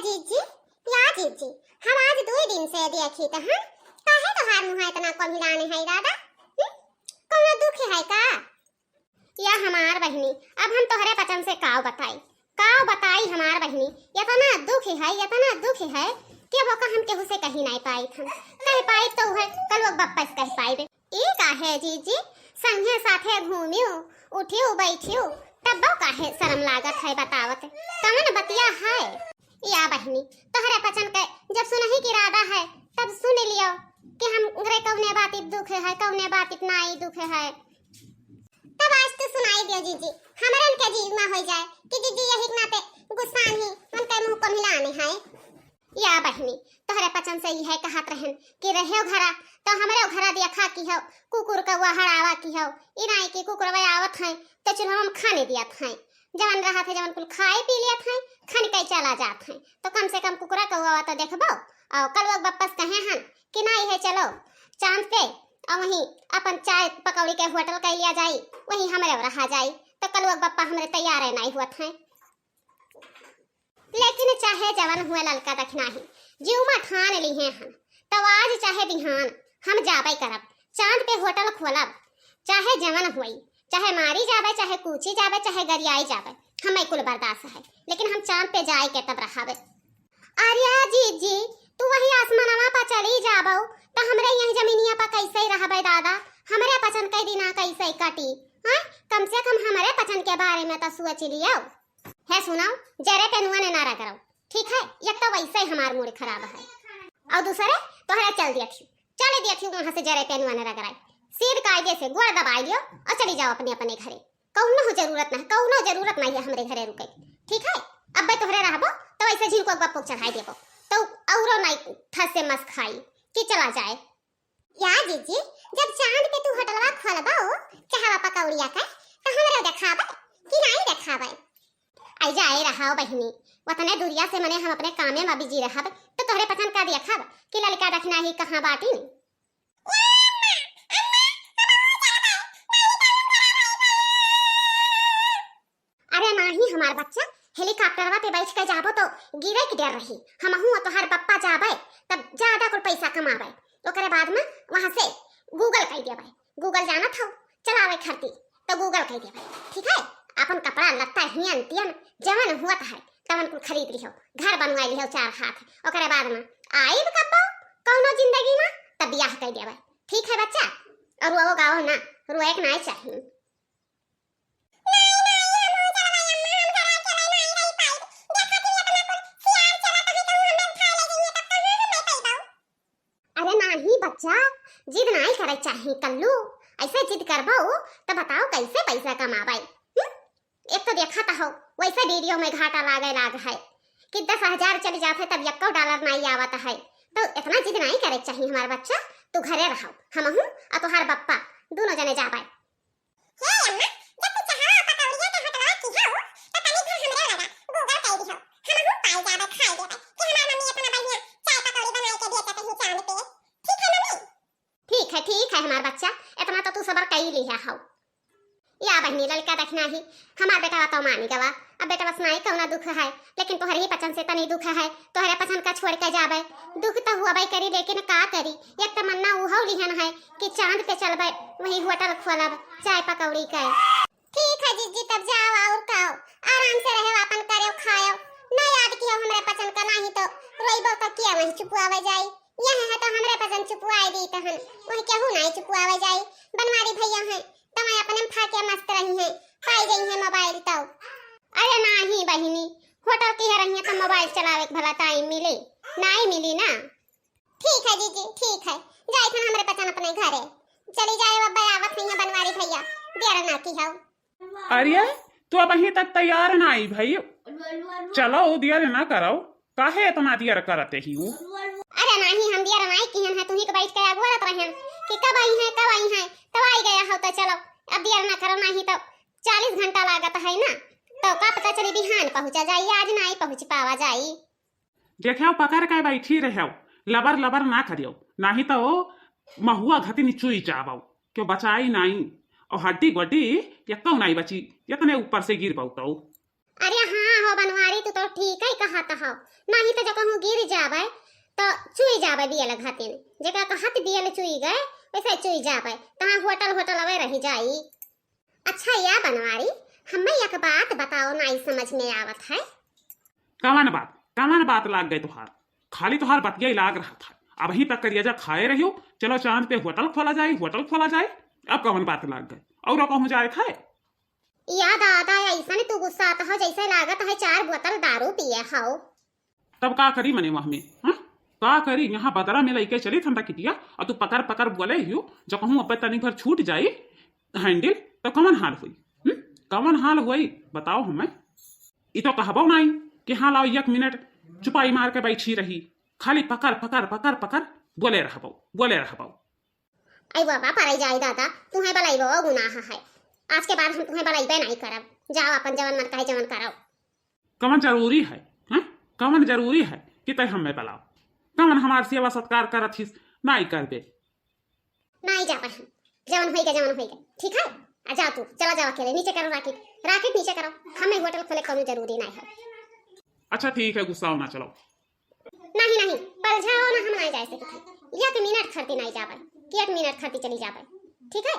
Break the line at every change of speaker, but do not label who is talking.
जीजी या जीजी हम आज 2 दिन से देखी त हम काहे तोहार मुंह इतना कमिलाने है दादा कौनो दुख है का या हमार बहनी अब हम तोहरे पचन से काव बताई हमार बहनी इतना दुख है कि वो हम केहू से कही नहीं पाई थन कह पाई तो है कल वो वापस कह पाई ई काहे जीजी संगे साथे घूमियो उठियो बैठियो तब काहे शर्म लागत है बतावत कमन बतिया है या बहनी तोहरे पचन के जब सुनही की इरादा है तब सुन लियो कि हम घरे कौने बात दुख है कौने बात इतना ही दुख है तब आज तो सुनाई दियो जीजी हमरन के जीव में हो जाए कि जीजी यही नाते गुस्सा ही मन के मुंह को मिलाने है या बहनी तोहरे पचन से यह कहत रहन कि रहो घरा तो हमरे घरा दिया खा की हो कुकुर का हड़ावा की हो इनाई की कुकुर वे आवत है तो चलो हम खाने दिया था जवन रहा थे जवन कुल खाए पी लिया था खाने कई चला जात है तो कम से कम कुकुरा का हुआ तो देखबो और कल वो वापस कहे हन कि नहीं है चलो चांद पे और वहीं अपन चाय पकौड़ी के होटल का लिया जाई वहीं हमरे रहा जाई तो कल वो बप्पा हमरे तैयार है नहीं हुआ था लेकिन चाहे जवन हुए ललका दखना ही जीव में ठान ली है हम तो आज चाहे बिहान हम जाबे करब चांद पे होटल खोलब चाहे जवन हुई चाहे मारी जाबे चाहे कूची जाबे चाहे गरियाई जाबे हमें कुल बर्दाश्त है लेकिन हम चांद पे जाए के तब रहावे आर्या जी तू वही आसमानवा पर चली जाबो तो हमरे यही जमीनिया पर कैसे ही रहबे दादा हमरे पचन कई दिना कैसे कटी हां कम से कम हमरे पचन के बारे में तो सोच लियो है सुनाओ जरे पे नुआ ने नारा करो ठीक है एक तो वैसे ही हमार मूड खराब है और दूसरे तोहरा चल दिया थी वहां से जरे पे नुआ ने रगड़ाई सीध कायदे से गोड़ दबा लियो और चली जाओ अपने अपने घरे कौनो जरूरत नहीं है हमरे घरे रुके ठीक है अब तोहरे रहबो तो वैसे झिनको गप्पो चढ़ाई देबो तो औरो नहीं ठस से मस खाई कि चला जाए या जीजी जब चांद पे तू होटलवा खोलबाओ चाहवा पकौड़िया का तो हमरे देखाबे कि नहीं देखाबे आई जाए रहाओ बहनी वतने दुरिया से मने हम अपने कामे में बिजी रहब तो तोहरे पसंद का दिया खाब कि लड़का रखना ही कहां बाटी नहीं अरे नहीं हमार बच्चा हेलीकॉप्टरवा पे बैठ के जाबो तो गिरे के डर रही हमहू तोहार पप्पा जाबे तब ज्यादा कुल पैसा कमाबे ओकरे बाद में वहां से गूगल कह देबे गूगल जानत हो चलावे खरती तो गूगल कह देबे ठीक है अपन कपड़ा लत्ता हियन तियन जवन हुआ है तवन कुल खरीद लियो घर बनवा लियो 4 हाथ ओकरे बाद में आइब कपो कौनो जिंदगी में तब ब्याह कह देबे ठीक है बच्चा और वो गाओ ना रोए के नहीं चाहिए बच्चा जिद नहीं करे चाहिए कल्लू ऐसे जिद करबो तो बताओ कैसे पैसा कमाबे एक तो देखा तो हो वैसे वीडियो में घाटा लाग है कि 10,000 चली जाते तब $1 नहीं आवत है तो इतना जिद नहीं करे चाहिए हमारा बच्चा तू घरे रहो हम हूं और तोहार बप्पा दोनों जने जाबे हे अम्मा जब तू चाहा पकौड़िया के हटवा की हो तो तनी घर हमरे लगा गूगल कह दियो हम हूं पाई जाबे खाई देबे कि हमार मम्मी इतना बढ़िया चाय पकौड़ी बनाए के देता कहीं चांद पे ठीक है हमार बच्चा इतना तो तू सबर कर ही लिया हो या बहनी लड़का देखना ही हमार बेटा तो मानी गवा अब बेटा बस नहीं कौना दुख है लेकिन तोहरे ही पसंद से तनी दुख है तोहरे पसंद का छोड़ के जाबे दुख तो हुआ करी लेकिन का करी एक तमन्ना उहो लिहन है कि चांद पे चलबे वही होटल खोलब चाय पकौड़ी के ठीक है जीजी तब जाओ और खाओ आराम से रहे अपन करो खाओ नहीं याद कियो हमरे पसंद का नहीं तो रोइबो तो किया वही चुपवावे जाई यह है तो हमरे पसंद चुपवाई दी तहन वही केहू नहीं चुपवावे जाई बनवारी भैया है तमाय अपने फाके मस्त रही है पाई गई है मोबाइल तो अरे नहीं बहिनी होटल की रही है तो मोबाइल चलावे के भला टाइम मिले नहीं मिली ना ठीक है जीजी ठीक है जाए थन हमरे पसंद अपने घरे चली जाए अब आवत नहीं है बनवारी भैया देर ना की हो
अरे तू अब अहीं तक तैयार ना आई भाई चलो देर ना करो काहे इतना देर करते ही हूं
अरे नहीं हम दिया रनाई की है तुम्ही के बैठ के आगोरत रहन कि कब आई है तब आई गया हो तो चलो अब दिया ना करो नहीं तो 40 घंटा लागत है ना तो का पता चली बिहान पहुंचा जाई आज नहीं पहुंच पावा जाई
देखो पकड़ के बैठी रहो लबर लबर ना करियो नहीं तो महुआ घती चुई जाबो क्यों बचाई नहीं और हड्डी गोड्डी यक्को नहीं बची इतने ऊपर से गिर पाऊ तो
अरे हाँ हाँ बनवारी तू तो ठीक है कहत हो, नहीं तो जब कहूँ गिर जावे तो चुई जावे बियल घातिन, जेका कहत बियल चुई गए वैसे चुई जावे, तहाँ होटल होटल अवे रही जाई। अच्छा या बनवारी हमें एक बात बताओ, नहीं समझ में आवत है।
कवन बात लाग गई तुहार, खाली तुहार बतिया ही लाग रहा था। अब ही तक करिएजा खाए रहियो, चलो चांद पे होटल खोला जाए। अब कवन बात लाग गई और कहूँ जाए खाए।
या दादा ऐसा नहीं तू गुस्सा आता हो जैसे लागत है 4 बोतल दारू पिए हो।
तब का करी मने वह में, हाँ का करी, यहाँ बदरा में लेके चली ठंडा किटिया और तू पकड़ पकड़ बोले हियो, जब कहूँ अब तनी भर छूट जाई हैंडल तो कवन हाल हुई, कवन हाल हुई बताओ हमें। ई तो कहबो नहीं कि हाँ लाओ 1 मिनट चुपाई मार के बैठी रही, खाली पकड़ पकड़ पकड़ पकड़ बोले रहबो।
आई बाबा पर जाई दादा, तुम्हें बलाइबो गुनाह है, आज के बाद हम तुम्हें बलाइबे नहीं करब, जाओ अपन जवन मन कहे जवन करो।
कवन जरूरी है, हाँ कवन जरूरी है कि तय हमें बलाओ, कवन हमार सेवा सत्कार करत हिस, नहीं करबे
नहीं जा पर हम जवन होई गए ठीक है। आ जाओ तू चला जाओ अकेले, नीचे करो राकेट नीचे करो, हमें होटल खोले कोनो जरूरी नहीं है।
अच्छा ठीक है, गुस्सा ना चलो।
नहीं पर जाओ ना, हम नहीं जा सकते, 1 मिनट खरती नहीं जावे, 1 मिनट खरती चली जावे ठीक है।